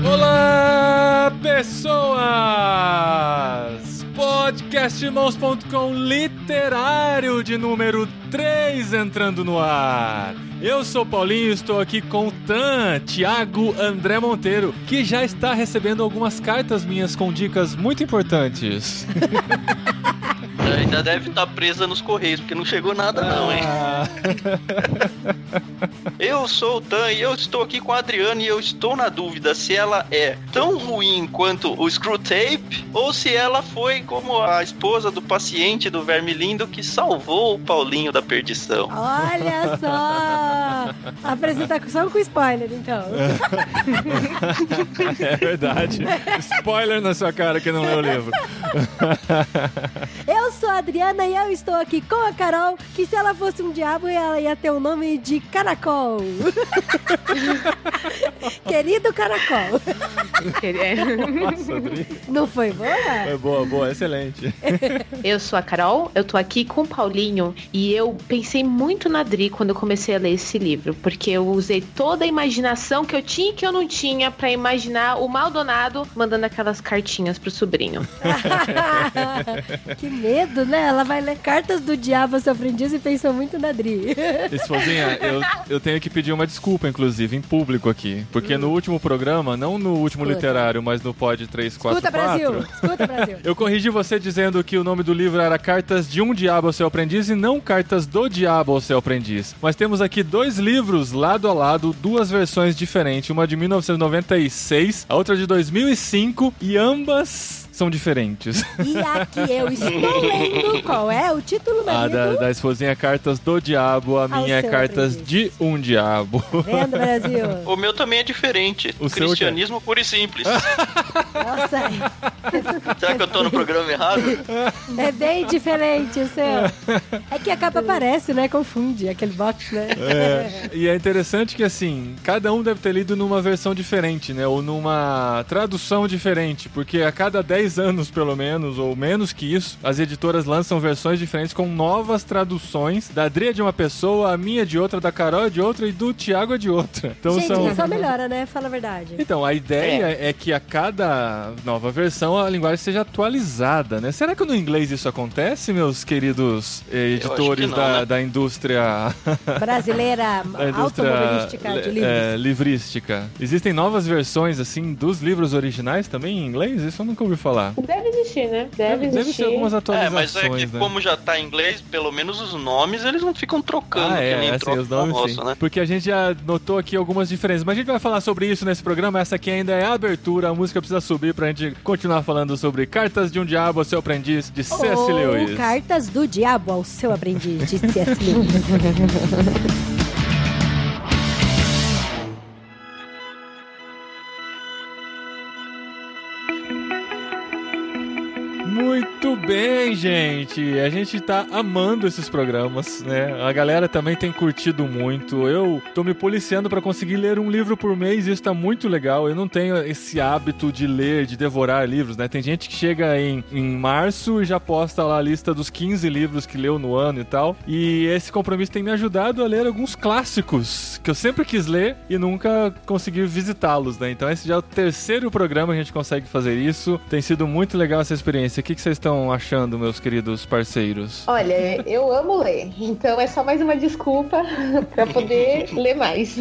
Olá, pessoas! Podcastirmãos.com literário de número 3 entrando no ar. Eu sou Paulinho e estou aqui com o Thiago André Monteiro, que já está recebendo algumas cartas minhas com dicas muito importantes. Ainda deve estar presa nos correios, porque não chegou nada não, hein? Eu sou o Tan e eu estou aqui com a Adriana e eu estou na dúvida se ela é tão ruim quanto o Screwtape ou se ela foi como a esposa do paciente do Verme Lindo que salvou o Paulinho da perdição. Olha só! Apresentação com spoiler, então. É verdade. Spoiler na sua cara que não leu o livro. Eu sou a Adriana e eu estou aqui com a Carol, que se ela fosse um diabo, ela ia ter o nome de Caracol. Querido Caracol. Nossa, Adri. Não foi boa? Foi boa, excelente. Eu sou a Carol, eu tô aqui com o Paulinho e eu pensei muito na Adri quando eu comecei a ler esse livro, porque eu usei toda a imaginação que eu tinha e que eu não tinha pra imaginar o Maldonado mandando aquelas cartinhas pro sobrinho. Que medo, né? Ela vai ler Cartas do Diabo ao Seu Aprendiz e pensou muito na Adri. Esposinha, eu tenho que pedir uma desculpa, inclusive, em público aqui. Porque no último programa, não no último literário, mas no Pod 344... Escuta, Brasil! Eu corrigi você dizendo que o nome do livro era Cartas de um Diabo ao Seu Aprendiz e não Cartas do Diabo ao Seu Aprendiz. Mas temos aqui dois livros lado a lado, duas versões diferentes. Uma de 1996, a outra de 2005 e ambas são diferentes. E aqui eu estou lendo qual é o título, marido? Da esposinha Cartas do Diabo, a minha é Cartas de um Diabo. Tá vendo, Brasil? O meu também é diferente. O Cristianismo puro e simples. Nossa. Será que eu tô no programa errado? É bem diferente o seu. É que a capa aparece, né? Confunde aquele box, né? E é interessante que, assim, cada um deve ter lido numa versão diferente, né? Ou numa tradução diferente, porque a cada 10 anos, pelo menos, ou menos que isso, as editoras lançam versões diferentes com novas traduções. Da Adri é de uma pessoa, a minha é de outra, da Carol é de outra e do Thiago é de outra. Então, gente, só melhora, né? Fala a verdade. Então, a ideia é que a cada nova versão a linguagem seja atualizada, né? Será que no inglês isso acontece, meus queridos editores da indústria brasileira automobilística de livros? Livrística. Existem novas versões, assim, dos livros originais também em inglês? Isso eu nunca ouvi falar. Deve existir, né? Deve existir algumas atualizações. Mas é que, né? Como já tá em inglês, pelo menos os nomes eles não ficam trocando, que nem troca os nomes, nosso, né? Porque a gente já notou aqui algumas diferenças, mas a gente vai falar sobre isso nesse programa. Essa aqui ainda é a abertura, a música precisa subir pra gente continuar falando sobre Cartas de um Diabo ao Seu Aprendiz, de C.S. Lewis. Cartas do Diabo ao Seu Aprendiz, de C.S. Lewis. Muito bem, gente. A gente tá amando esses programas, né? A galera também tem curtido muito. Eu tô me policiando pra conseguir ler um livro por mês e isso tá muito legal. Eu não tenho esse hábito de ler, de devorar livros, né? Tem gente que chega em março e já posta lá a lista dos 15 livros que leu no ano e tal. E esse compromisso tem me ajudado a ler alguns clássicos que eu sempre quis ler e nunca consegui visitá-los, né? Então esse já é o terceiro programa que a gente consegue fazer isso. Tem sido muito legal essa experiência. O que vocês estão achando, meus queridos parceiros? Olha, eu amo ler, então é só mais uma desculpa pra poder ler mais.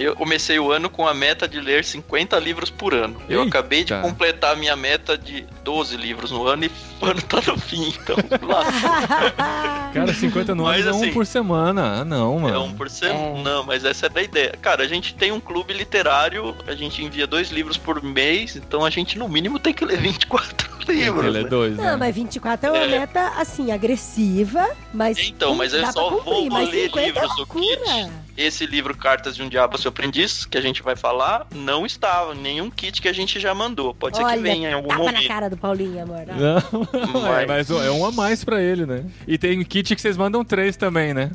Eu comecei o ano com a meta de ler 50 livros por ano. Eu acabei de completar a minha meta de 12 livros no ano e o ano tá no fim, então lá. Cara, 50 no ano é um por semana. Ah, não, mano. É um por semana? Não, mas essa é a ideia. Cara, a gente tem um clube literário, a gente envia 2 livros por mês, então a gente no mínimo tem que ler 24 livros. Ele é 2, né? Não, mas 24 é uma meta, assim, agressiva, mas... Então, mas eu só vou ler livros do Kit. esse livro Cartas de um Diabo ao Seu Aprendiz, que a gente vai falar, não estava em nenhum kit que a gente já mandou. Pode ser que venha em algum tapa momento. na cara do Paulinho, amor. Não, mas é um a mais pra ele, né? E tem kit que vocês mandam 3 também, né?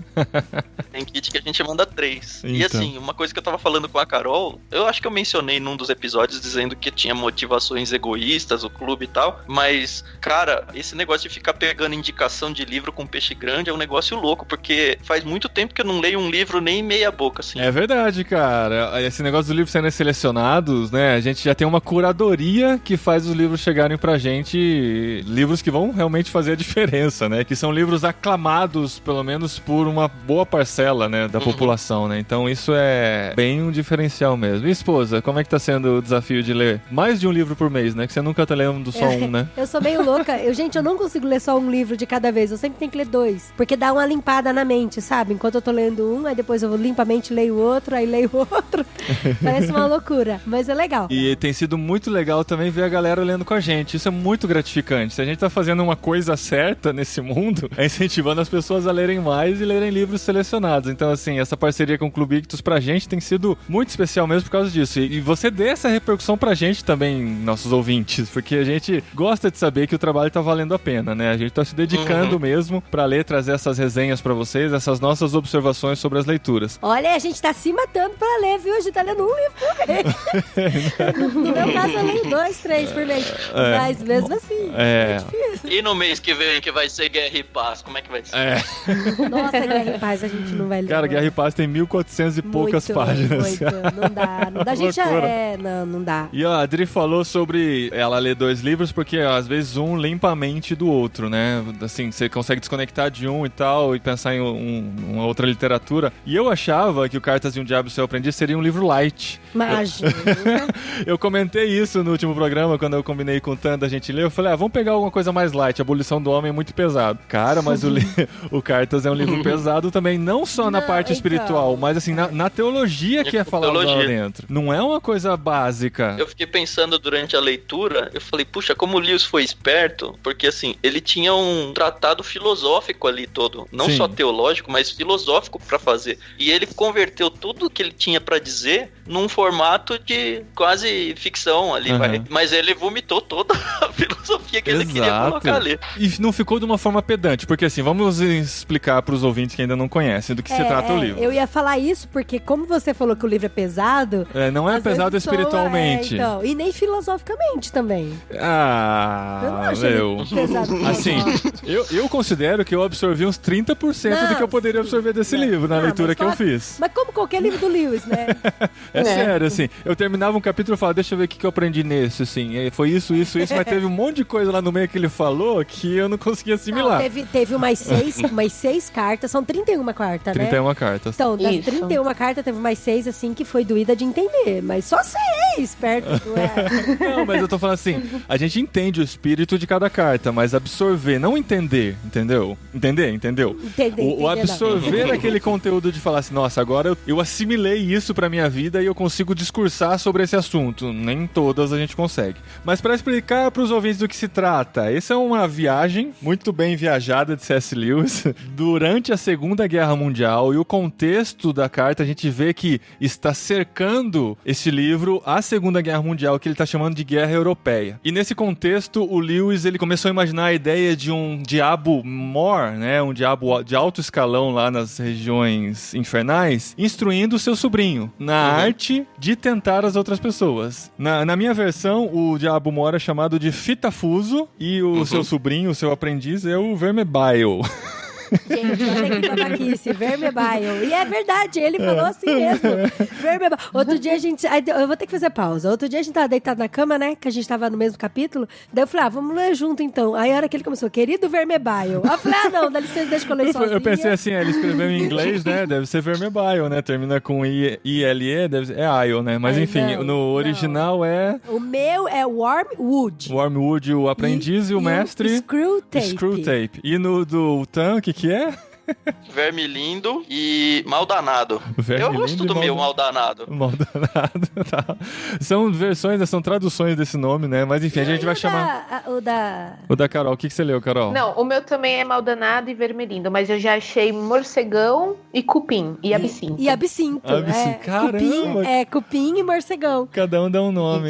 Tem kit que a gente manda 3. Então. E assim, uma coisa que eu tava falando com a Carol, eu acho que eu mencionei num dos episódios dizendo que tinha motivações egoístas, o clube e tal, mas, cara, esse negócio de ficar pegando indicação de livro com peixe grande é um negócio louco, porque faz muito tempo que eu não leio um livro nem meia boca, assim. É verdade, cara. Esse negócio dos livros sendo selecionados, né? A gente já tem uma curadoria que faz os livros chegarem pra gente, livros que vão realmente fazer a diferença, né? Que são livros aclamados, pelo menos por uma boa parcela, né, da população, né? Então isso é bem um diferencial mesmo. E esposa, como é que tá sendo o desafio de ler mais de um livro por mês, né? Que você nunca tá lendo só um, né? Eu sou meio louca. Eu não consigo ler só um livro de cada vez. Eu sempre tenho que ler 2. Porque dá uma limpada na mente, sabe? Enquanto eu tô lendo um, aí depois eu limpamente leio outro, aí leio outro. Parece uma loucura. Mas é legal. E tem sido muito legal também ver a galera lendo com a gente. Isso é muito gratificante. Se a gente tá fazendo uma coisa certa nesse mundo, é incentivando as pessoas a lerem mais e lerem livros selecionados. Então, assim, essa parceria com o Clube Ictus pra gente tem sido muito especial mesmo por causa disso. E você dê essa repercussão pra gente também, nossos ouvintes, porque a gente gosta de saber que o trabalho tá valendo a pena, né? A gente tá se dedicando mesmo pra ler, trazer essas resenhas pra vocês, essas nossas observações sobre as leituras. Olha, a gente tá se matando pra ler, viu? A gente tá lendo um livro por mês. No meu caso, eu leio 2, 3 por mês. Mas mesmo assim, é difícil. E no mês que vem, que vai ser Guerra e Paz, como é que vai ser? Nossa, Guerra e Paz a gente não vai ler. Cara, Guerra e Paz tem 1400 e poucas páginas. Não dá. A gente já não dá. E a Adri falou sobre ela ler 2 livros porque às vezes um limpa a mente do outro, né? Assim, você consegue desconectar de um e tal e pensar em uma outra literatura. E eu achava que o Cartas de um Diabo Seu Aprendiz seria um livro light. Imagina. Eu comentei isso no último programa, quando eu combinei com o Tan da gente ler. Eu falei, vamos pegar alguma coisa mais light. A Abolição do Homem é muito pesado. Cara, mas o Cartas é um livro pesado também, não só na parte espiritual, mas assim, na teologia que é falado lá dentro. Não é uma coisa básica. Eu fiquei pensando durante a leitura, eu falei, puxa, como o Lewis foi esperto, porque assim, ele tinha um tratado filosófico ali todo, não só teológico, mas filosófico pra fazer. E ele converteu tudo que ele tinha pra dizer num formato de quase ficção ali, mas ele vomitou toda a filosofia que ele queria colocar ali. E não ficou de uma forma pedante, porque assim, vamos explicar pros ouvintes que ainda não conhecem do que se trata o livro. Eu ia falar isso porque como você falou que o livro é pesado... não é pesado espiritualmente. Então, e nem filosoficamente também. Eu não acho pesado. Assim, eu considero que eu absorvi uns 30% do que eu poderia absorver desse livro na leitura que eu fiz. Mas como qualquer livro do Lewis, né? Sério, assim, eu terminava um capítulo e falava, deixa eu ver o que eu aprendi nesse, assim, foi isso, mas teve um monte de coisa lá no meio que ele falou que eu não conseguia assimilar. Não, teve umas 6 cartas, são 31 cartas, né? 31 cartas. Então, das 31 cartas, teve mais 6, assim, que foi doída de entender, mas só 6, perto do... Não, mas eu tô falando assim, a gente entende o espírito de cada carta, mas absorver, não entender, entendeu? Entendeu? O absorver aquele conteúdo de falar assim, nossa, agora eu assimilei isso pra minha vida e eu consigo discursar sobre esse assunto. Nem todas a gente consegue. Mas pra explicar pros ouvintes do que se trata, essa é uma viagem muito bem viajada de C.S. Lewis durante a Segunda Guerra Mundial, e o contexto da carta a gente vê que está cercando esse livro a Segunda Guerra Mundial, que ele está chamando de Guerra Europeia. E nesse contexto, o Lewis ele começou a imaginar a ideia de um diabo mor, né, um diabo de alto escalão lá nas regiões infernais, instruindo o seu sobrinho na arte de tentar as outras pessoas. Na minha versão, o diabo mor é chamado de Fitafuso e o seu sobrinho, o seu aprendiz, é o Vermebile. Gente, olha que babaquice, Vermebile. E é verdade, ele falou assim mesmo. Vermebile. Outro dia a gente... Eu vou ter que fazer pausa. Outro dia a gente tava deitado na cama, né? Que a gente tava no mesmo capítulo. Daí eu falei, vamos ler junto então. Aí a hora que ele começou, querido Vermebile. Eu falei, não, dá licença, deixa que eu leio sozinha. Eu pensei assim, ele escreveu em inglês, né? Deve ser Vermebile, né? Termina com I-L-E, é Isle, né? Mas enfim, no original é... O meu é Wormwood. Wormwood, o aprendiz e o mestre... Screwtape. E no do Tan, o que é? Verme Lindo e Maldanado. Eu gosto do meu Maldanado. Maldanado, tá. São versões, são traduções desse nome, né? Mas enfim, a gente vai chamar... O da Carol. O que você leu, Carol? Não, o meu também é Maldanado e Vermelindo, mas eu já achei Morcegão e Cupim. E Absinto. E Absinto. Caramba! Cupim e Morcegão. Cada um dá um nome.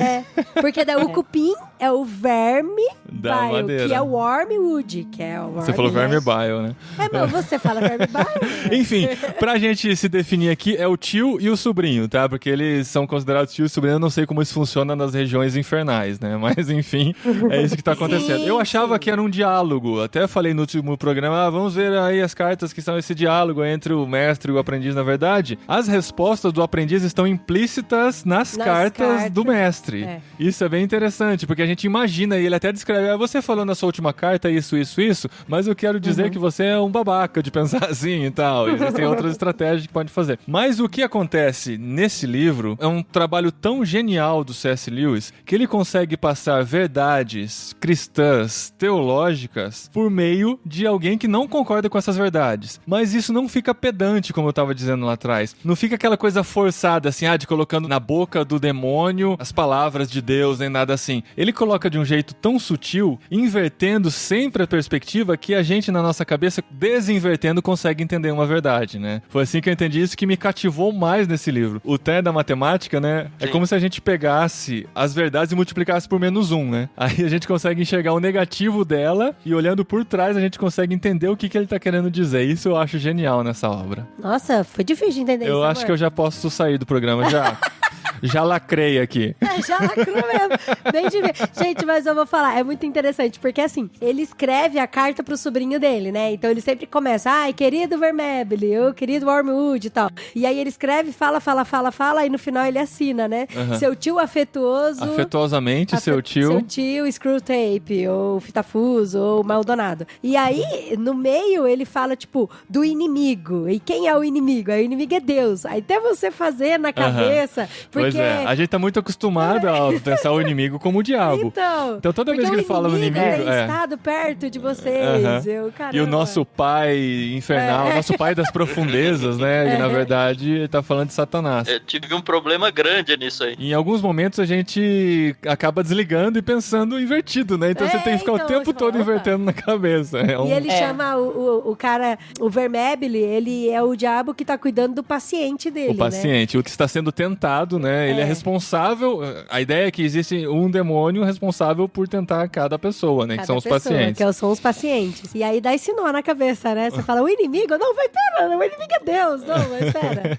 Porque daí o Cupim é o verme da bile, madeira. que é o wormwood, que é o worm. Você falou verme bile, né? Mas você fala verme bile. Enfim, pra gente se definir aqui, é o tio e o sobrinho, tá? Porque eles são considerados tio e sobrinho. Eu não sei como isso funciona nas regiões infernais, né? Mas enfim, é isso que tá acontecendo. Eu achava que era um diálogo. Até falei no último programa, vamos ver aí as cartas que são esse diálogo entre o mestre e o aprendiz. Na verdade, as respostas do aprendiz estão implícitas nas cartas do mestre. Isso é bem interessante, porque a gente imagina, e ele até descreve, você falou na sua última carta isso, mas eu quero dizer que você é um babaca de pensar assim e tal. Existem outras estratégias que pode fazer. Mas o que acontece nesse livro é um trabalho tão genial do C.S. Lewis que ele consegue passar verdades cristãs, teológicas, por meio de alguém que não concorda com essas verdades. Mas isso não fica pedante, como eu tava dizendo lá atrás. Não fica aquela coisa forçada, assim, de colocando na boca do demônio as palavras de Deus, nem nada assim. Ele coloca de um jeito tão sutil, invertendo sempre a perspectiva, que a gente, na nossa cabeça, desinvertendo, consegue entender uma verdade, né? Foi assim que eu entendi isso, que me cativou mais nesse livro. O Té da matemática, né? Sim. É como se a gente pegasse as verdades e multiplicasse por -1, né? Aí a gente consegue enxergar o negativo dela e, olhando por trás, a gente consegue entender o que ele tá querendo dizer. Isso eu acho genial nessa obra. Nossa, foi difícil de entender isso, eu acho que eu já posso sair do programa, já. Já lacrei aqui. Já lacrou mesmo. Bem de ver. Gente, mas eu vou falar, é muito interessante, porque assim, ele escreve a carta pro sobrinho dele, né? Então ele sempre começa, querido Vermebile, ô querido Wormwood e tal. E aí ele escreve, fala, e no final ele assina, né? Seu tio afetuoso... Afetuosamente, seu tio... Seu tio Screwtape, ou Fitafuso, ou Maldonado. E aí, no meio, ele fala, tipo, do inimigo. E quem é o inimigo? Aí o inimigo é Deus. Aí até você fazer na cabeça... Porque... Pois é, a gente tá muito acostumado a pensar o inimigo como o diabo. Então toda vez que ele fala no inimigo... Tem estado perto de vocês. E o nosso pai infernal, nosso pai das profundezas, né? E na verdade ele tá falando de Satanás. Eu tive um problema grande nisso aí. Em alguns momentos a gente acaba desligando e pensando invertido, né? Então você tem que ficar o tempo todo invertendo na cabeça. E ele chama o cara, o Vermebile, ele é o diabo que tá cuidando do paciente dele, o paciente, né? O que está sendo tentado, né? Ele é responsável, a ideia é que existe um demônio responsável por tentar cada pessoa, né? Que são os pacientes. Que são os pacientes. E aí dá esse nó na cabeça, né? Você fala, o inimigo? Não, vai, pera, o inimigo é Deus. Não, mas pera.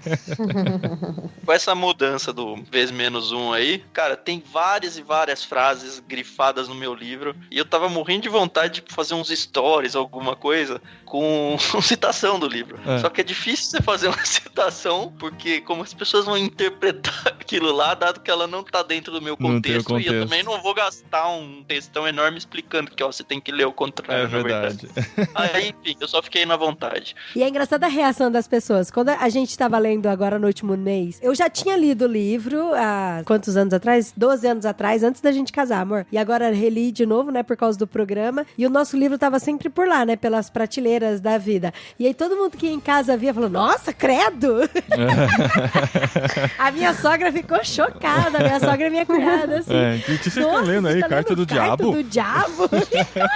Com essa mudança do vezes -1 aí, cara, tem várias e várias frases grifadas no meu livro, e eu tava morrendo de vontade de fazer uns stories, alguma coisa, com citação do livro. Só que é difícil você fazer uma citação, porque como as pessoas vão interpretar aquilo lá, dado que ela não tá dentro do meu contexto, e eu também não vou gastar um textão enorme explicando que, você tem que ler o contrário, na verdade. Aí, enfim, eu só fiquei na vontade. E é engraçada a reação das pessoas. Quando a gente tava lendo agora no último mês, eu já tinha lido o livro há quantos anos atrás? 12 anos atrás, antes da gente casar, amor. E agora reli de novo, né, por causa do programa. E o nosso livro tava sempre por lá, né, pelas prateleiras da vida. E aí todo mundo que ia em casa via falou, nossa, credo! A minha sogra ficou chocada, minha sogra é minha cunhada, assim. O que vocês estão lendo aí? Carta do Diabo? Carta do Diabo?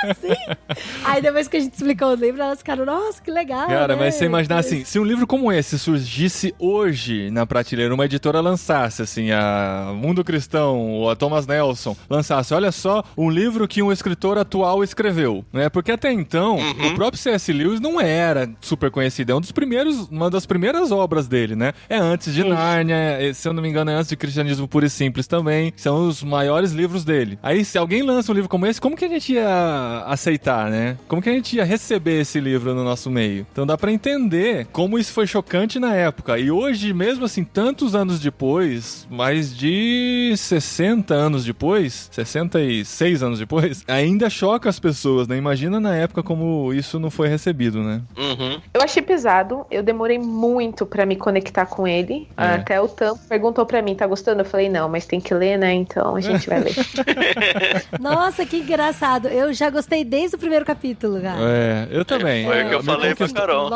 Assim. Aí depois que a gente explicou o livro, elas ficaram, nossa, que legal, cara, né? Mas você imaginar assim, se um livro como esse surgisse hoje na prateleira, uma editora lançasse, assim, a Mundo Cristão ou a Thomas Nelson lançasse, olha só, um livro que um escritor atual escreveu, né? Porque até então, o próprio C.S. Lewis não era super conhecido, é uma das primeiras obras dele, né? É antes de Nárnia, se eu não me engano, é antes de Cristianismo Puro e Simples também, são os maiores livros dele. Aí, se alguém lança um livro como esse, como que a gente ia aceitar, né? Como que a gente ia receber esse livro no nosso meio? Então dá pra entender como isso foi chocante na época. E hoje, mesmo assim, tantos anos depois, mais de 60 anos depois, 66 anos depois, ainda choca as pessoas, né? Imagina na época como isso não foi recebido, né? Eu achei pesado, eu demorei muito pra me conectar com ele. Até o Tam perguntou pra pra mim, tá gostando? Eu falei, não, mas tem que ler, né? Então a gente vai ler. Nossa, que engraçado. Eu já gostei desde o primeiro capítulo, cara. Eu também. Foi o que eu falei pra Carol.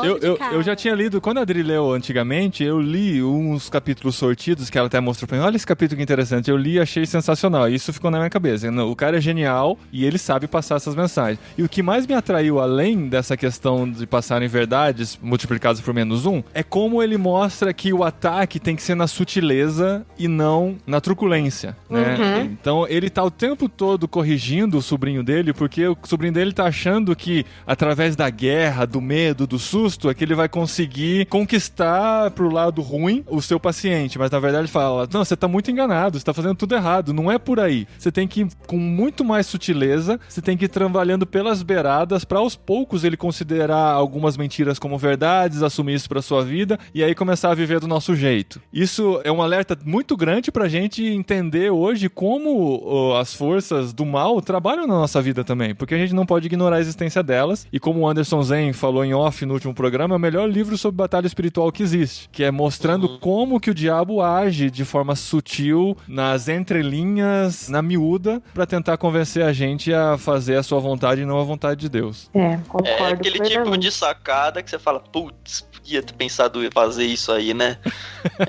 Eu já tinha lido, quando a Adri leu antigamente, eu li uns capítulos sortidos que ela até mostrou pra mim. Olha esse capítulo que interessante. Eu li e achei sensacional. Isso ficou na minha cabeça. O cara é genial e ele sabe passar essas mensagens. E o que mais me atraiu, além dessa questão de passarem verdades multiplicadas por -1, é como ele mostra que o ataque tem que ser na sutileza e não na truculência, né? Então ele tá o tempo todo corrigindo o sobrinho dele, porque o sobrinho dele tá achando que através da guerra, do medo, do susto, é que ele vai conseguir conquistar pro lado ruim o seu paciente, mas na verdade ele fala, não, você tá muito enganado, você tá fazendo tudo errado, não é por aí. Você tem que ir com muito mais sutileza, você tem que ir trabalhando pelas beiradas pra aos poucos ele considerar algumas mentiras como verdades, assumir isso pra sua vida e aí começar a viver do nosso jeito. Isso é um alerta muito grande pra gente entender hoje como as forças do mal trabalham na nossa vida também, porque a gente não pode ignorar a existência delas, e como o Anderson Zen falou em off no último programa, é o melhor livro sobre batalha espiritual que existe, que é mostrando como que o diabo age de forma sutil, nas entrelinhas, na miúda, pra tentar convencer a gente a fazer a sua vontade e não a vontade de Deus. Concordo. É aquele tipo de sacada que você fala, putz, podia ter pensado em fazer isso aí, né?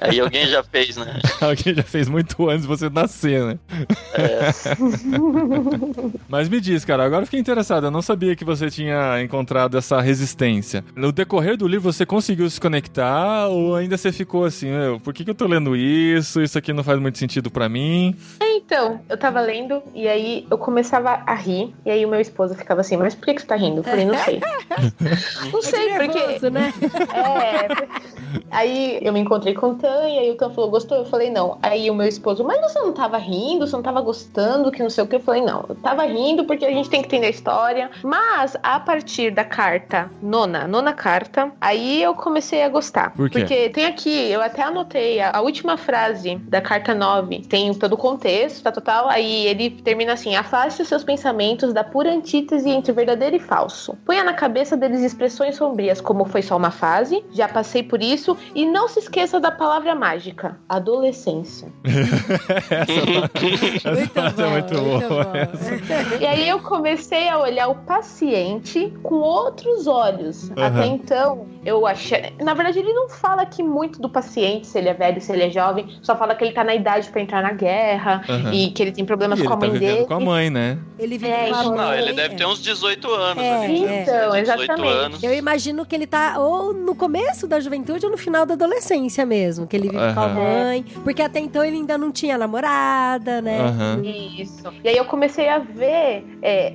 Aí alguém já fez, né? Alguém já fez muito antes de você nascer, né? Mas me diz, cara, agora eu fiquei interessado, eu não sabia que você tinha encontrado essa resistência. No decorrer do livro você conseguiu se conectar ou ainda você ficou assim, por que eu tô lendo isso? Isso aqui não faz muito sentido pra mim? Então, eu tava lendo e aí eu começava a rir e aí o meu esposo ficava assim, mas por que você tá rindo? Eu falei, não sei. Não sei, porque... né? Aí eu me encontrei com o Tan e aí o Tan falou, gostou? Eu falei, não. Aí o meu esposo, mas você não tava rindo? Você não tava gostando? Que não sei o que. Eu falei, não. Eu tava rindo porque a gente tem que entender a história. Mas a partir da carta nona carta, aí eu comecei a gostar. Por quê? Porque tem aqui, eu até anotei a última frase da carta 9. Tem todo o contexto, total. Aí ele termina assim, afaste os seus pensamentos da pura antítese entre verdadeiro e falso. Ponha na cabeça deles expressões sombrias como foi só uma fase, já passei por isso, e não se esqueça da palavra mágica, adolescência. Essa é muito boa. E aí eu comecei a olhar o paciente com outros olhos. Até então, eu achei... Na verdade, ele não fala aqui muito do paciente, se ele é velho, se ele é jovem, só fala que ele tá na idade pra entrar na guerra, e que ele tem problemas com a mãe dele. Com a mãe, né? Ele vive com a mãe. Não, ele deve ter uns 18 anos ali. Então, exatamente. Anos. Eu imagino que ele tá ou no começo da juventude ou no final da adolescência mesmo, que ele vive com a mãe, porque até então ele ainda não tinha namorada, né? Isso. E aí eu comecei a ver,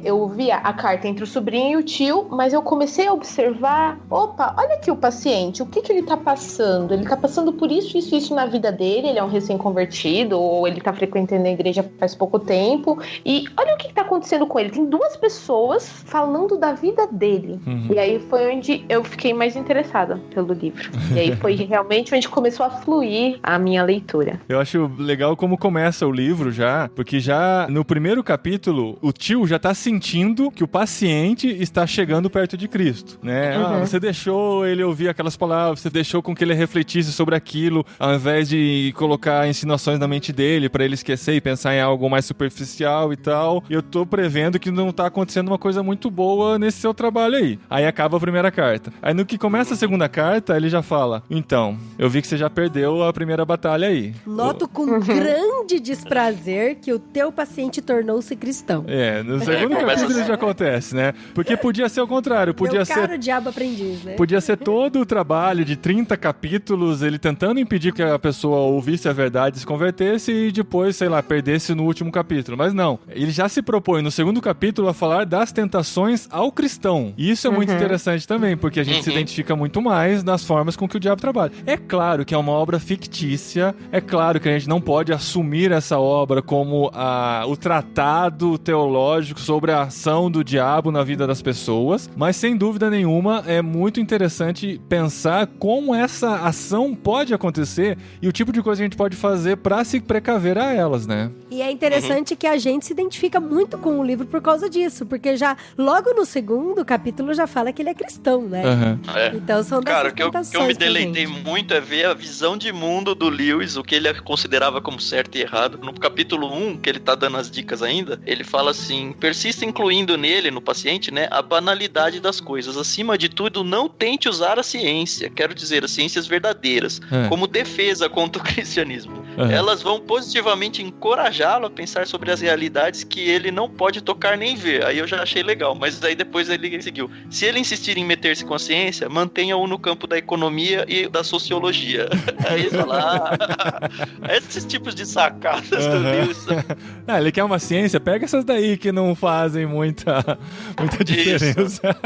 eu via a carta entre o sobrinho e o tio, mas eu comecei a observar, opa, olha aqui o paciente, o que ele tá passando? Ele tá passando por isso na vida dele, ele é um recém-convertido, ou ele tá frequentando a igreja faz pouco tempo, e olha o que tá acontecendo com ele. Tem duas pessoas falando da vida dele. E aí foi onde eu fiquei mais interessada pelo livro. E aí foi realmente onde começou a fluir a minha leitura. Eu acho legal como começa o livro já, porque já no primeiro capítulo, o tio já tá sentindo que o paciente está chegando perto de Cristo, né? Você deixou ele ouvir aquelas palavras, você deixou com que ele refletisse sobre aquilo, ao invés de colocar insinuações na mente dele pra ele esquecer e pensar em algo mais superficial e tal. Eu tô prevendo que não tá acontecendo uma coisa muito boa nesse seu trabalho aí. Aí acaba a primeira carta. Aí no que começa a segunda carta, ele já fala, então, eu vi que você já perdeu a primeira batalha aí. Noto com grande desprazer que o teu paciente tornou-se cristão. No segundo capítulo isso já acontece, né? Porque podia ser o contrário, podia ser... Meu diabo aprendiz, né? Podia ser todo o trabalho de 30 capítulos, ele tentando impedir que a pessoa ouvisse a verdade, se convertesse e depois, sei lá, perdesse no último capítulo. Mas não, ele já se propõe no segundo capítulo a falar das tentações ao cristão. E isso é muito interessante também, porque a gente se identifica muito mais nas formas com que o diabo trabalha. É claro que é uma obra fictícia, é claro que a gente não pode assumir essa obra como o tratado teológico sobre a ação do diabo na vida das pessoas, mas sem dúvida nenhuma é muito interessante pensar como essa ação pode acontecer e o tipo de coisa que a gente pode fazer pra se precaver a elas, né? E é interessante que a gente se identifica muito com o livro por causa disso, porque já logo no segundo capítulo já fala que ele é cristão, né? É. Então são dessas Cara, o que eu me deleitei gostei muito é ver a visão de mundo do Lewis, o que ele considerava como certo e errado. No capítulo 1, que ele tá dando as dicas ainda, ele fala assim: persista incluindo nele, no paciente, né, a banalidade das coisas. Acima de tudo, não tente usar a ciência, quero dizer, as ciências verdadeiras, como defesa contra o cristianismo. Elas vão positivamente encorajá-lo a pensar sobre as realidades que ele não pode tocar nem ver. Aí eu já achei legal, mas aí depois ele seguiu: se ele insistir em meter-se com a ciência, mantenha-o no campo da economia e da sociologia. Aí ele fala, esses tipos de sacadas do Lewis. Ele quer uma ciência, pega essas daí que não fazem muita diferença.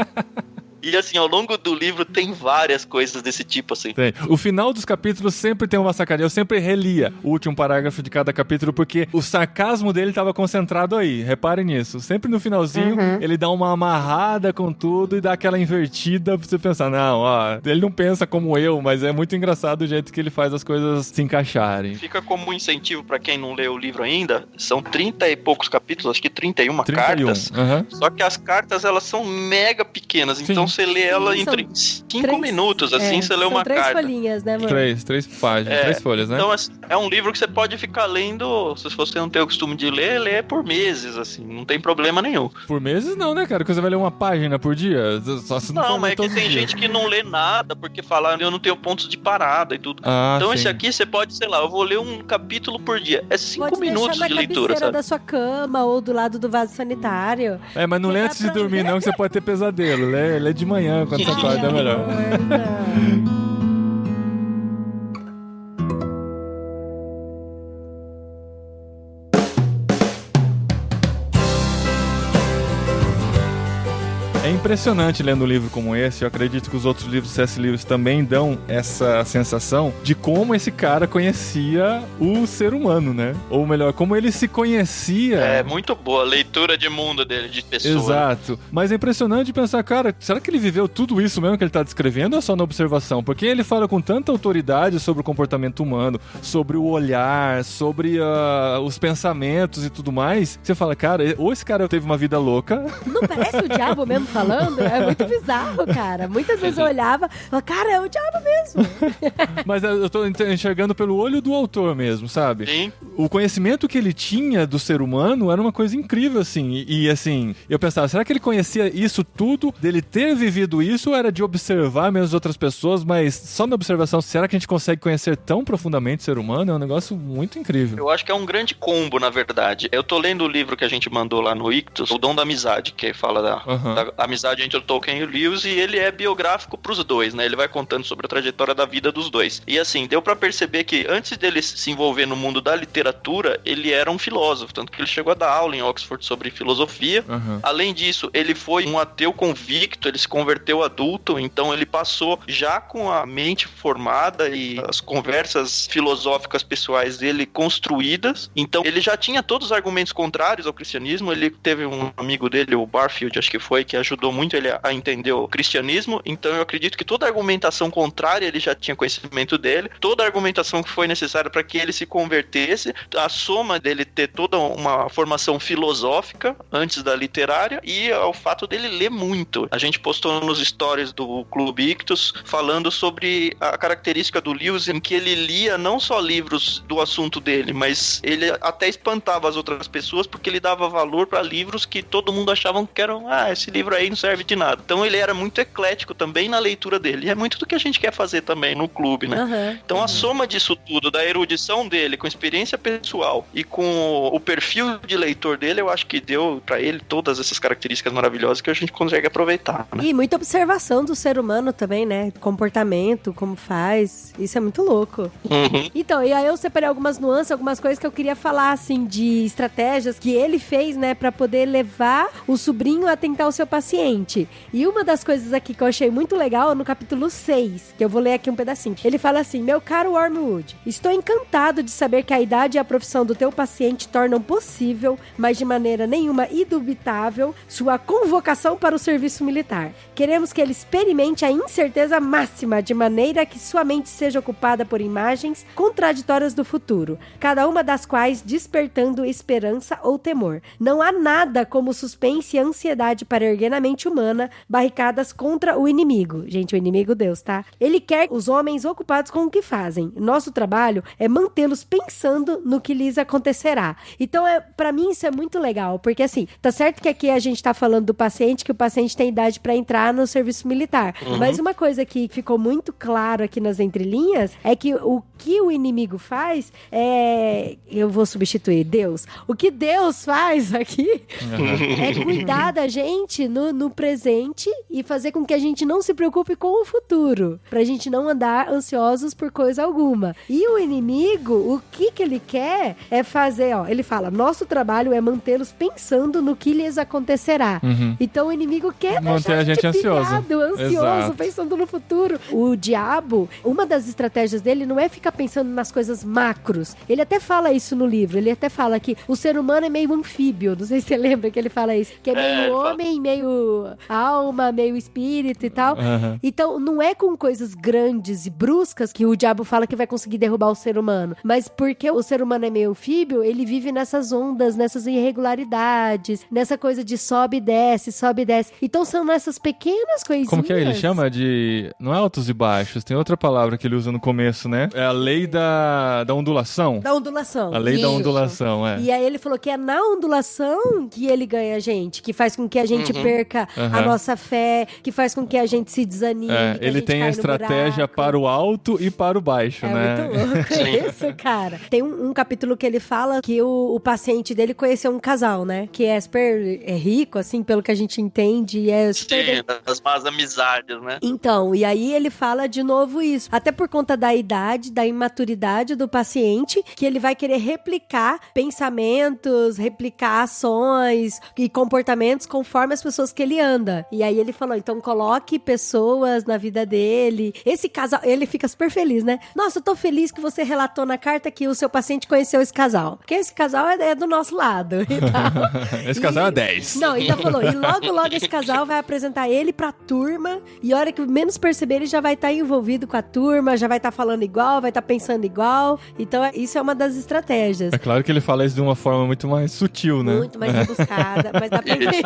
E assim, ao longo do livro tem várias coisas desse tipo, assim. Tem. O final dos capítulos sempre tem uma sacadinha. Eu sempre relia o último parágrafo de cada capítulo, porque o sarcasmo dele estava concentrado aí. Reparem nisso. Sempre no finalzinho, ele dá uma amarrada com tudo e dá aquela invertida pra você pensar, não, ó, ele não pensa como eu, mas é muito engraçado o jeito que ele faz as coisas se encaixarem. Fica como um incentivo pra quem não leu o livro ainda. São 30 e poucos capítulos, acho que 31 cartas. Só que as cartas, elas são mega pequenas, então você lê ela em 5 minutos, assim, você lê uma carta. São 3 folhinhas, né, mano? 3 páginas, 3 folhas, né? Então, é um livro que você pode ficar lendo, se você não tem o costume de ler, lê por meses, assim, não tem problema nenhum. Por meses não, né, cara? Porque você vai ler uma página por dia? Só se não, mas é que tem gente que não lê nada, porque fala, eu não tenho pontos de parada e tudo. Então, esse aqui, você pode, sei lá, eu vou ler um capítulo por dia. É 5 minutos de leitura, sabe? Da sua cama ou do lado do vaso sanitário. Mas não lê antes de dormir, não, que você pode ter pesadelo. Lê de manhã, quando você acorda, é melhor. É impressionante lendo um livro como esse. Eu acredito que os outros livros do C.S. Lewis também dão essa sensação de como esse cara conhecia o ser humano, né? Ou melhor, como ele se conhecia. É muito boa a leitura de mundo dele, de pessoa. Exato. Mas é impressionante pensar, cara, será que ele viveu tudo isso mesmo que ele tá descrevendo ou é só na observação? Porque ele fala com tanta autoridade sobre o comportamento humano, sobre o olhar, sobre os pensamentos e tudo mais. Você fala, cara, ou esse cara teve uma vida louca. Não parece o diabo mesmo falando? É muito bizarro, cara. Muitas vezes eu olhava e falava, cara, é o diabo mesmo. Mas eu tô enxergando pelo olho do autor mesmo, sabe? Sim. O conhecimento que ele tinha do ser humano era uma coisa incrível, assim. E assim, eu pensava, será que ele conhecia isso tudo, dele ter vivido isso, ou era de observar mesmo as outras pessoas, mas só na observação, será que a gente consegue conhecer tão profundamente o ser humano? É um negócio muito incrível. Eu acho que é um grande combo, na verdade. Eu tô lendo o livro que a gente mandou lá no Ictus, O Dom da Amizade, que fala da amizade entre o Tolkien e o Lewis, e ele é biográfico pros dois, né? Ele vai contando sobre a trajetória da vida dos dois. E assim, deu pra perceber que antes dele se envolver no mundo da literatura, ele era um filósofo, tanto que ele chegou a dar aula em Oxford sobre filosofia. Além disso, ele foi um ateu convicto, ele se converteu adulto, então ele passou já com a mente formada e as conversas filosóficas pessoais dele construídas. Então ele já tinha todos os argumentos contrários ao cristianismo. Ele teve um amigo dele, o Barfield, acho que foi, que ajudou muito ele a entender o cristianismo. Então eu acredito que toda a argumentação contrária ele já tinha conhecimento dele, toda a argumentação que foi necessária para que ele se convertesse, a soma dele ter toda uma formação filosófica antes da literária e o fato dele ler muito. A gente postou nos stories do Clube Ictus falando sobre a característica do Lewis, em que ele lia não só livros do assunto dele, mas ele até espantava as outras pessoas porque ele dava valor para livros que todo mundo achava que eram, esse livro aí não serve de nada. Então ele era muito eclético também na leitura dele. E é muito do que a gente quer fazer também no clube, né? Então a soma disso tudo, da erudição dele, com experiência pessoal e com o perfil de leitor dele, eu acho que deu pra ele todas essas características maravilhosas que a gente consegue aproveitar, né? E muita observação do ser humano também, né? Comportamento, como faz. Isso é muito louco. Então, e aí eu separei algumas nuances, algumas coisas que eu queria falar, assim, de estratégias que ele fez, né? Pra poder levar o sobrinho a tentar o seu paciente. E uma das coisas aqui que eu achei muito legal é no capítulo 6, que eu vou ler aqui um pedacinho. Ele fala assim: meu caro Wormwood, estou encantado de saber que a idade e a profissão do teu paciente tornam possível, mas de maneira nenhuma indubitável, sua convocação para o serviço militar. Queremos que ele experimente a incerteza máxima, de maneira que sua mente seja ocupada por imagens contraditórias do futuro, cada uma das quais despertando esperança ou temor. Não há nada como suspense e ansiedade para erguer na mente mente humana barricadas contra o inimigo. Gente, o inimigo Deus, tá? Ele quer os homens ocupados com o que fazem. Nosso trabalho é mantê-los pensando no que lhes acontecerá. Então, pra mim, isso é muito legal, porque assim, tá certo que aqui a gente tá falando do paciente, que o paciente tem idade pra entrar no serviço militar. Mas uma coisa que ficou muito claro aqui nas entrelinhas é que o que o inimigo faz eu vou substituir Deus. O que Deus faz aqui é cuidar da gente no presente e fazer com que a gente não se preocupe com o futuro, pra gente não andar ansiosos por coisa alguma. E o inimigo, o que ele quer é fazer, ele fala, nosso trabalho é mantê-los pensando no que lhes acontecerá. Então o inimigo quer manter a gente ansioso, pensando no futuro. O diabo, uma das estratégias dele não é ficar pensando nas coisas macros. Ele até fala isso no livro, ele até fala que o ser humano é meio anfíbio, não sei se você lembra que ele fala isso, que é meio homem, meio alma, meio espírito e tal. Então não é com coisas grandes e bruscas que o diabo fala que vai conseguir derrubar o ser humano, mas porque o ser humano é meio anfíbio, ele vive nessas ondas, nessas irregularidades, nessa coisa de sobe e desce, sobe e desce. Então são nessas pequenas coisinhas. Como que é? Ele chama de... Não é altos e baixos, tem outra palavra que ele usa no começo, né? É a lei da ondulação. Da ondulação. A lei da ondulação, E aí ele falou que é na ondulação que ele ganha a gente, que faz com que a gente perca a nossa fé, que faz com que a gente se desanime. Ele tem a estratégia para o alto e para o baixo, né? É muito louco isso, cara. Tem um capítulo que ele fala que o paciente dele conheceu um casal, né? Que é super rico, assim, pelo que a gente entende. E é super... Sim, das más amizades, né? Então, e aí ele fala de novo isso. Até por conta da idade, da imaturidade do paciente, que ele vai querer replicar pensamentos, replicar ações e comportamentos conforme as pessoas que ele anda. E aí ele falou, então coloque pessoas na vida dele. Esse casal, ele fica super feliz, né? Nossa, eu tô feliz que você relatou na carta que o seu paciente conheceu esse casal. Porque esse casal é do nosso lado. Esse casal é 10. Não, ainda falou. E logo esse casal vai apresentar ele pra turma. E a hora que menos perceber, ele já vai estar envolvido com a turma, já vai estar falando igual, vai estar pensando igual. Então, isso é uma das estratégias. É claro que ele fala isso de uma forma muito mais sutil, né? Muito mais rebuscada, mas dá pra entender.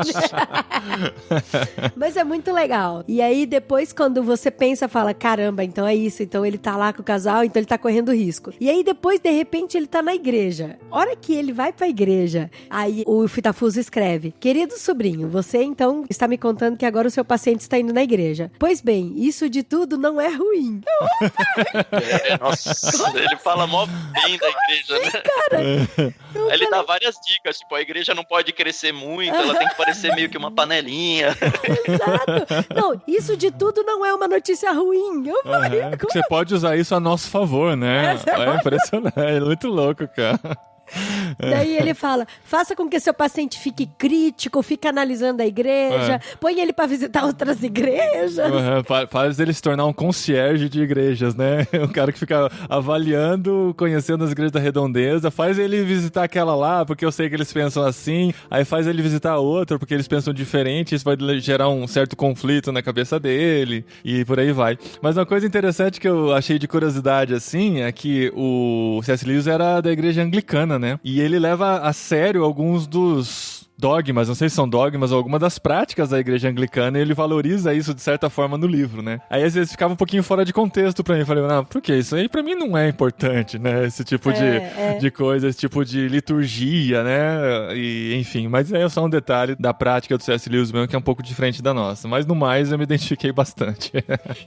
Mas é muito legal. E aí, depois, quando você pensa, fala, caramba, então é isso. Então, ele tá lá com o casal, então ele tá correndo risco. E aí, depois, de repente, ele tá na igreja. Hora que ele vai pra igreja, aí o Fitafuso escreve, querido sobrinho, você, então, está me contando que agora o seu paciente está indo na igreja. Pois bem, isso de tudo não é ruim. Nossa, ele fala mó bem da igreja, né? Cara, ele dá várias dicas, tipo, a igreja não pode crescer muito, ela tem que parecer meio que uma panelinha. Exato. Não, isso de tudo não é uma notícia ruim. Eu falei, você pode usar isso a nosso favor, né? É impressionante, é muito louco, cara. Daí ele fala, faça com que seu paciente fique crítico, fique analisando a igreja, põe ele pra visitar outras igrejas. Faz ele se tornar um concierge de igrejas, né? Um cara que fica avaliando, conhecendo as igrejas da redondeza, faz ele visitar aquela lá, porque eu sei que eles pensam assim, aí faz ele visitar outra, porque eles pensam diferente, isso vai gerar um certo conflito na cabeça dele, e por aí vai. Mas uma coisa interessante que eu achei de curiosidade, assim, é que o C.S. Lewis era da igreja anglicana, né? E ele leva a sério alguns dos dogmas, não sei se são dogmas ou alguma das práticas da igreja anglicana, e ele valoriza isso de certa forma no livro, né? Aí às vezes ficava um pouquinho fora de contexto pra mim, eu falei, não, por que? Isso aí pra mim não é importante, né? Esse tipo de coisa, esse tipo de liturgia, né? E enfim, mas é só um detalhe da prática do C.S. Lewis mesmo, que é um pouco diferente da nossa, mas no mais eu me identifiquei bastante.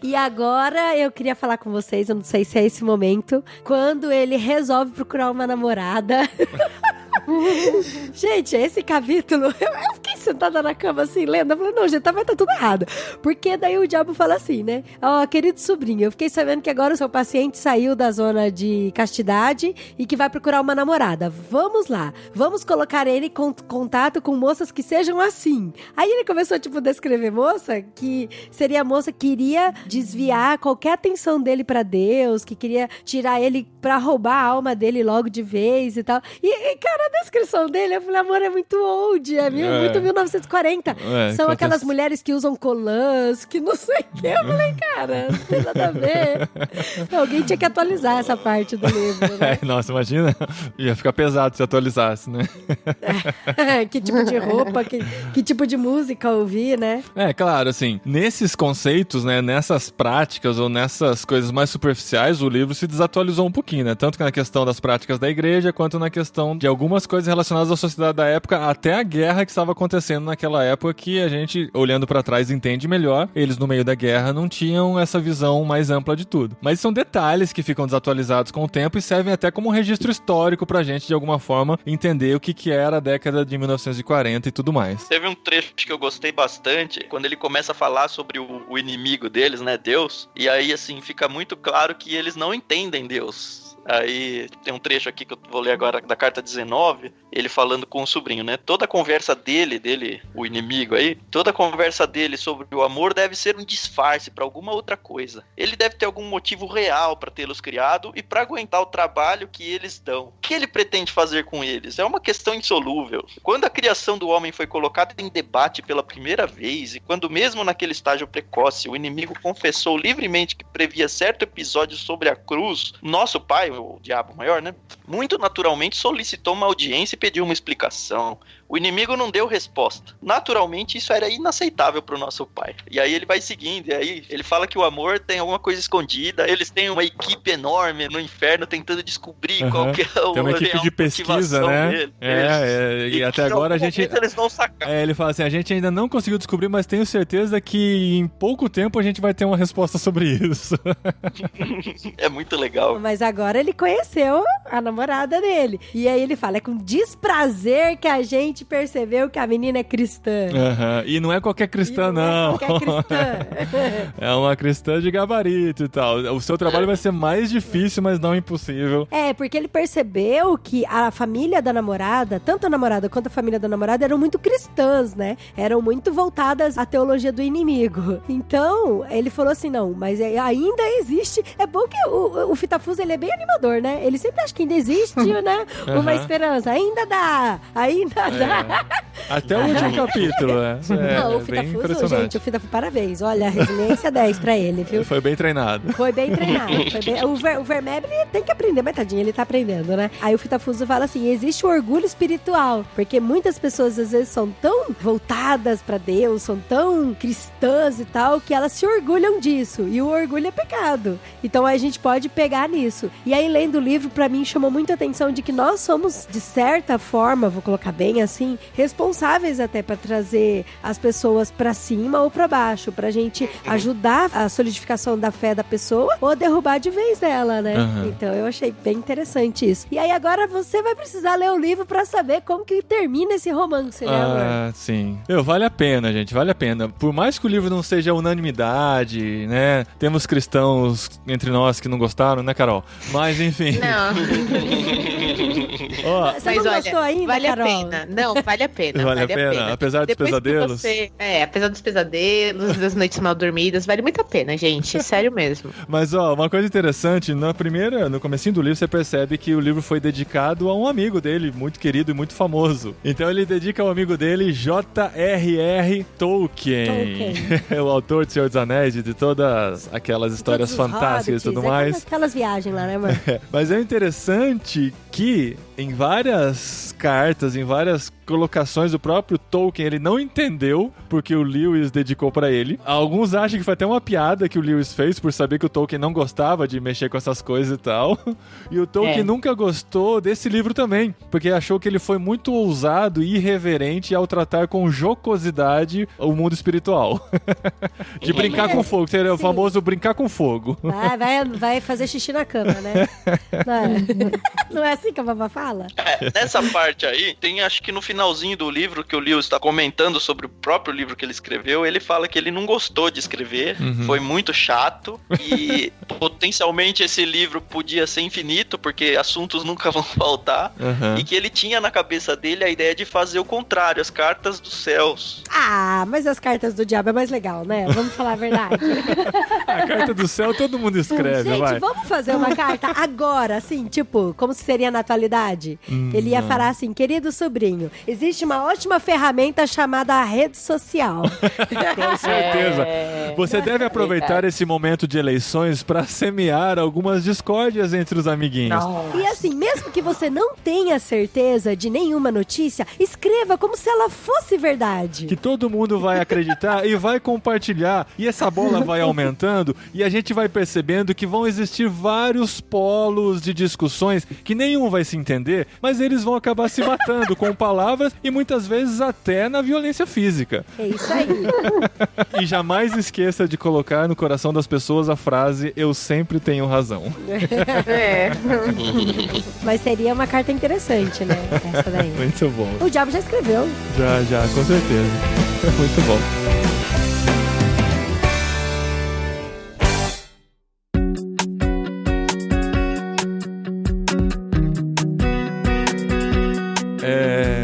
E agora eu queria falar com vocês, eu não sei se é esse momento, quando ele resolve procurar uma namorada. Gente, esse capítulo, eu fiquei sentada na cama assim, lendo, eu falei, não, gente, vai tá tudo errado. Porque daí o diabo fala assim, né? Ó, querido sobrinho, eu fiquei sabendo que agora o seu paciente saiu da zona de castidade e que vai procurar uma namorada. Vamos lá, vamos colocar ele em contato com moças que sejam assim. Aí ele começou, tipo, a descrever moça, que seria a moça que iria desviar qualquer atenção dele pra Deus, que queria tirar ele pra roubar a alma dele logo de vez e tal. E cara, a descrição dele, eu falei, amor, é muito old, é muito 1940. São aquelas mulheres que usam colãs, que não sei o que. Eu falei, cara, não tem nada a ver. Alguém tinha que atualizar essa parte do livro, né? Nossa, imagina. Ia ficar pesado se atualizasse, né? Que tipo de roupa, que tipo de música ouvir, né? Claro, assim, nesses conceitos, né, nessas práticas ou nessas coisas mais superficiais, o livro se desatualizou um pouquinho, né? Tanto que na questão das práticas da igreja, quanto na questão de algumas coisas relacionadas à sociedade da época, até a guerra que estava acontecendo naquela época, que a gente, olhando pra trás, entende melhor. Eles, no meio da guerra, não tinham essa visão mais ampla de tudo. Mas são detalhes que ficam desatualizados com o tempo e servem até como um registro histórico pra gente, de alguma forma, entender o que era a década de 1940 e tudo mais. Teve um trecho que eu gostei bastante, quando ele começa a falar sobre o inimigo deles, né, Deus, e aí, assim, fica muito claro que eles não entendem Deus. Aí tem um trecho aqui que eu vou ler agora da carta 19, ele falando com o sobrinho, né? Toda a conversa dele, o inimigo aí, toda a conversa dele sobre o amor deve ser um disfarce para alguma outra coisa. Ele deve ter algum motivo real para tê-los criado e para aguentar o trabalho que eles dão. O que ele pretende fazer com eles? É uma questão insolúvel. Quando a criação do homem foi colocada em debate pela primeira vez e quando mesmo naquele estágio precoce o inimigo confessou livremente que previa certo episódio sobre a cruz, nosso pai, o diabo maior, né? Muito naturalmente solicitou uma audiência e pediu uma explicação. O inimigo não deu resposta. Naturalmente, isso era inaceitável para o nosso pai. E aí ele vai seguindo, e aí ele fala que o amor tem alguma coisa escondida, eles têm uma equipe enorme no inferno tentando descobrir qual que é o tem uma equipe de pesquisa, né? E até agora a gente... Eles vão sacar. Ele fala assim, a gente ainda não conseguiu descobrir, mas tenho certeza que em pouco tempo a gente vai ter uma resposta sobre isso. É muito legal. Mas agora ele conheceu a namorada dele. E aí ele fala, é com desprazer que a gente percebeu que a menina é cristã. E não é qualquer cristã, não. É qualquer cristã. É uma cristã de gabarito e tal. O seu trabalho vai ser mais difícil, mas não impossível. Porque ele percebeu que a família da namorada, tanto a namorada quanto a família da namorada, eram muito cristãs, né? Eram muito voltadas à teologia do inimigo. Então, ele falou assim, não, mas ainda existe. É bom que o Fitafuso, ele é bem animador, né? Ele sempre acha que ainda existe, né? Uma esperança. Ainda dá. Até o último capítulo, né? Não, o Fitafuso, gente, parabéns. Olha, a resiliência 10 pra ele, viu? Foi bem treinado. O Vermeer, ele tem que aprender, mas tadinho, ele tá aprendendo, né? Aí o Fitafuso fala assim, existe o orgulho espiritual, porque muitas pessoas às vezes são tão voltadas pra Deus, são tão cristãs e tal, que elas se orgulham disso, e o orgulho é pecado. Então a gente pode pegar nisso. E aí, lendo o livro, pra mim, chamou muita atenção de que nós somos, de certa forma, vou colocar bem assim, responsáveis até pra trazer as pessoas pra cima ou pra baixo, pra gente ajudar a solidificação da fé da pessoa ou derrubar de vez dela, né? Então eu achei bem interessante isso. E aí agora você vai precisar ler o livro pra saber como que termina esse romance, né, amor? Sim. Vale a pena, gente, vale a pena. Por mais que o livro não seja unanimidade, né? Temos cristãos entre nós que não gostaram, né, Carol? Mas, enfim. Não. Você não gostou ainda, vale Carol? A pena. Não, vale a pena. Vale a pena. Apesar dos pesadelos? Apesar dos pesadelos, das noites mal dormidas, vale muito a pena, gente. Sério mesmo. Mas, uma coisa interessante, no comecinho do livro, você percebe que o livro foi dedicado a um amigo dele, muito querido e muito famoso. Então ele dedica ao amigo dele, J.R.R. Tolkien. O autor de Senhor dos Anéis e de todas aquelas histórias fantásticas e tudo mais. Aquelas viagens lá, né, mano? Mas é interessante que em várias cartas, em várias colocações, o próprio Tolkien, ele não entendeu porque o Lewis dedicou pra ele. Alguns acham que foi até uma piada que o Lewis fez por saber que o Tolkien não gostava de mexer com essas coisas e tal. E o Tolkien nunca gostou desse livro também, porque achou que ele foi muito ousado e irreverente ao tratar com jocosidade o mundo espiritual. De brincar com fogo, seria o famoso brincar com fogo. Vai fazer xixi na cama, né? Não é assim que a babá fala? Nessa parte aí, tem acho que no finalzinho do livro que o Lewis está comentando sobre o próprio livro que ele escreveu, ele fala que ele não gostou de escrever, foi muito chato e potencialmente esse livro podia ser infinito porque assuntos nunca vão faltar e que ele tinha na cabeça dele a ideia de fazer o contrário, as cartas dos céus. Mas as cartas do diabo é mais legal, né? Vamos falar a verdade. A carta do céu todo mundo escreve, gente, vamos fazer uma carta agora, assim, tipo, como se seria na atualidade? Ele ia falar assim, querido sobrinho, Existe uma ótima ferramenta chamada rede social. Com certeza. Você deve aproveitar esse momento de eleições para semear algumas discórdias entre os amiguinhos. Nossa. E assim, mesmo que você não tenha certeza de nenhuma notícia, escreva como se ela fosse verdade. Que todo mundo vai acreditar e vai compartilhar. E essa bola vai aumentando e a gente vai percebendo que vão existir vários polos de discussões que nenhum vai se entender, mas eles vão acabar se matando com palavras e muitas vezes até na violência física. É isso aí. E jamais esqueça de colocar no coração das pessoas a frase "eu sempre tenho razão". Mas seria uma carta interessante, né? Essa daí. Muito bom. O diabo já escreveu. Já, com certeza. Muito bom.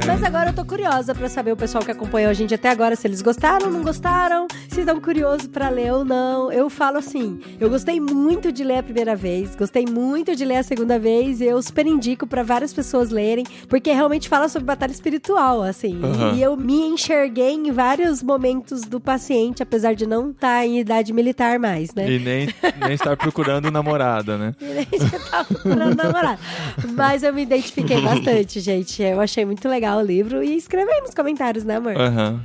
Mas agora eu tô curiosa pra saber o pessoal que acompanhou a gente até agora, se eles gostaram, não gostaram, se estão curiosos pra ler ou não. Eu falo assim, eu gostei muito de ler a primeira vez, gostei muito de ler a segunda vez, e eu super indico pra várias pessoas lerem, porque realmente fala sobre batalha espiritual, assim. Uhum. E eu me enxerguei em vários momentos do paciente, apesar de não estar em idade militar mais, né? E nem estar procurando namorada, né? E nem estar procurando namorado. Mas eu me identifiquei bastante, gente. Eu achei muito legal o livro. E escreva aí nos comentários, né, amor?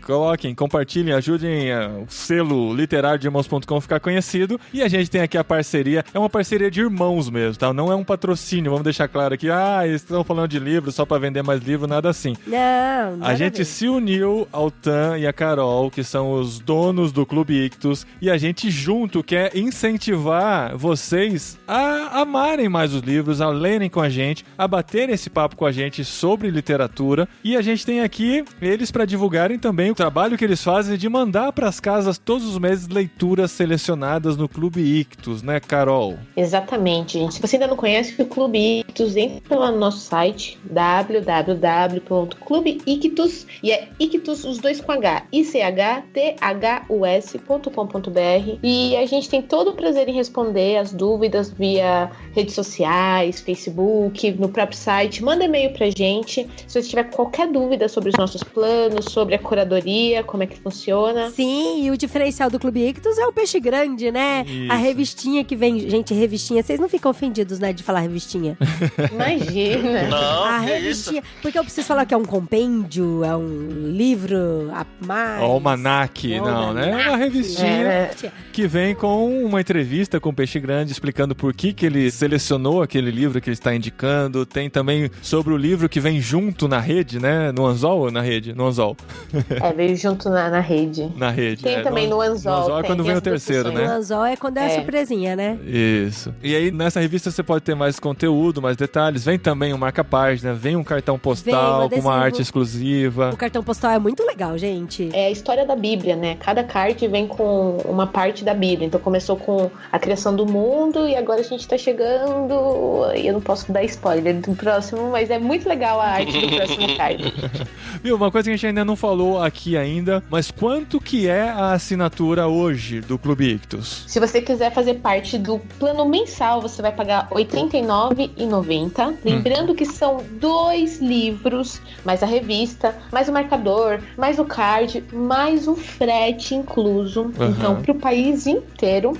Coloquem, compartilhem, ajudem o selo literário de irmãos.com ficar conhecido. E a gente tem aqui a parceria, é uma parceria de irmãos mesmo, tá? Não é um patrocínio, vamos deixar claro aqui, eles estão falando de livro só pra vender mais livro, nada assim. Não, a gente se uniu ao Tan e a Carol, que são os donos do Clube Ictus, e a gente junto quer incentivar vocês a amarem mais os livros, a lerem com a gente, a baterem esse papo com a gente sobre literatura. E a gente tem aqui eles para divulgarem também o trabalho que eles fazem de mandar para as casas todos os meses leituras selecionadas no Clube Ictus, né, Carol? Exatamente, gente. Se você ainda não conhece o Clube Ictus, entra lá no nosso site www.clubeictus, e é Ictus os dois com H, ICHTHUS.com.br, e a gente tem todo o prazer em responder as dúvidas via redes sociais, Facebook, no próprio site. Manda e-mail pra gente se você tiver qualquer dúvida sobre os nossos planos, sobre a curadoria, como é que funciona. Sim, e o diferencial do Clube Ictus é o peixe grande, né? Isso. A revistinha que vem... Gente, revistinha, vocês não ficam ofendidos, né, de falar revistinha? Imagina. Não, A que revistinha... Porque eu preciso falar que é um compêndio, é um livro a mais... Almanac, não, né? É uma revistinha que vem com uma entrevista com o Peixe Grande explicando por que ele selecionou aquele livro que ele está indicando. Tem também sobre o livro que vem junto na rede, né? No Anzol ou na rede? No Anzol. Veio junto na rede. Na rede. Tem também no Anzol. No Anzol é quando vem o terceiro, né? O Anzol é quando é a surpresinha, né? Isso. E aí, nessa revista você pode ter mais conteúdo, mais detalhes. Vem também um marca-página, vem um cartão postal com uma arte exclusiva. O cartão postal é muito legal, gente. É a história da Bíblia, né? Cada card vem com uma parte da Bíblia. Então começou com a criação do mundo e agora a gente tá chegando... Eu não posso dar spoiler do próximo, mas é muito legal a arte do próximo card. Viu, uma coisa que a gente ainda não falou aqui ainda, mas quanto que é a assinatura hoje do Clube Ictus? Se você quiser fazer parte do plano mensal, você vai pagar R$ 89,90. Lembrando que são 2 livros, mais a revista, mais o marcador, mais o card, mais o frete incluso. Então, pro país inteiro.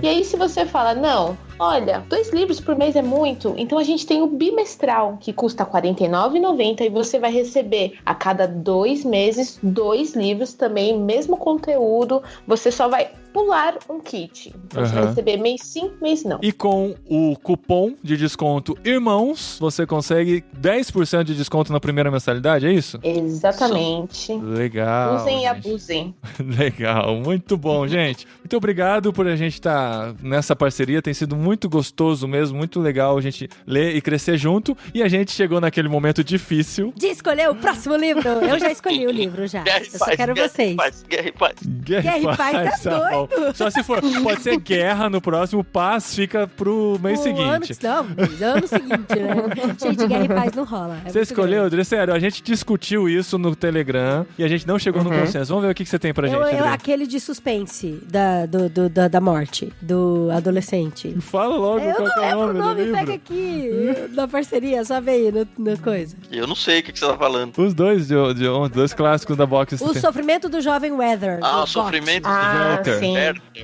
E aí, se você fala, não... Olha, 2 livros por mês é muito, então a gente tem o bimestral, que custa R$ 49,90 e você vai receber a cada 2 meses 2 livros também, mesmo conteúdo, você só vai pular um kit. Então você vai receber mês sim, mês não. E com o cupom de desconto Irmãos, você consegue 10% de desconto na primeira mensalidade, é isso? Exatamente. Legal. Usem e abusem. Legal, muito bom, gente. Muito obrigado por a gente estar nessa parceria, tem sido muito gostoso mesmo, muito legal a gente ler e crescer junto, e a gente chegou naquele momento difícil de escolher o próximo livro. Eu já escolhi o livro, já. Eu só quero vocês. Guerra e Paz. Guerra e Paz tá doido. Não, só se for. Pode ser guerra no próximo, paz fica pro mês seguinte. Ano seguinte, né? Gente, guerra e paz não rola. Você escolheu, André? Sério, a gente discutiu isso no Telegram e a gente não chegou no consenso. Vamos ver o que você tem pra gente, André. Aquele de suspense da morte, do adolescente. Fala logo qual é o nome do livro. Pega aqui, da parceria, só vem no coisa. Eu não sei o que você tá falando. Os dois dois clássicos da box. O Sofrimento do Jovem Weather. O Sofrimento do Werther. Sim.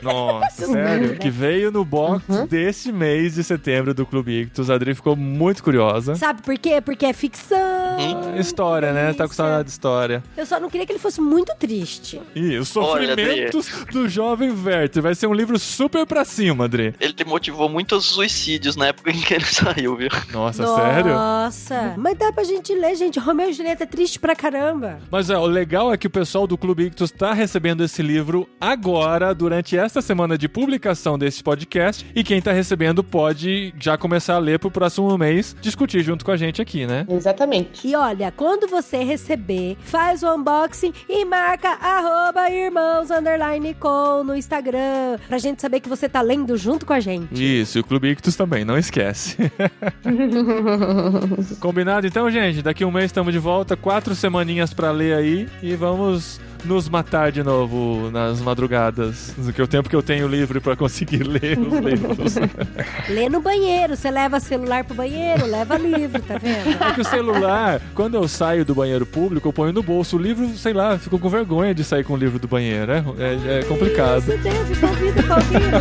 Nossa, sério? Que veio no box desse mês de setembro do Clube Ictus. A Adri ficou muito curiosa. Sabe por quê? Porque é ficção. História, né? Tá com saudade de história. Eu só não queria que ele fosse muito triste. E os Sofrimentos do Jovem Werther. Vai ser um livro super pra cima, Adri. Ele te motivou muitos suicídios na época em que ele saiu, viu? Nossa, sério? Nossa. Mas dá pra gente ler, gente. Romeu e Julieta é triste pra caramba. Mas o legal é que o pessoal do Clube Ictus tá recebendo esse livro agora, durante esta semana de publicação desse podcast. E quem tá recebendo pode já começar a ler pro próximo mês, discutir junto com a gente aqui, né? Exatamente. E olha, quando você receber, faz o unboxing e marca @irmãos_com no Instagram, pra gente saber que você tá lendo junto com a gente. Isso, e o Clube Ictus também, não esquece. Combinado então, gente? Daqui um mês estamos de volta, 4 semaninhas pra ler aí e vamos nos matar de novo nas madrugadas, que é o tempo que eu tenho livre pra conseguir ler os livros. Lê no banheiro, você leva celular pro banheiro, leva livro, tá vendo? É que o celular, quando eu saio do banheiro público, eu ponho no bolso o livro, sei lá, fico com vergonha de sair com o livro do banheiro, é complicado. Meu Deus, tá ouvindo, tá ouvindo?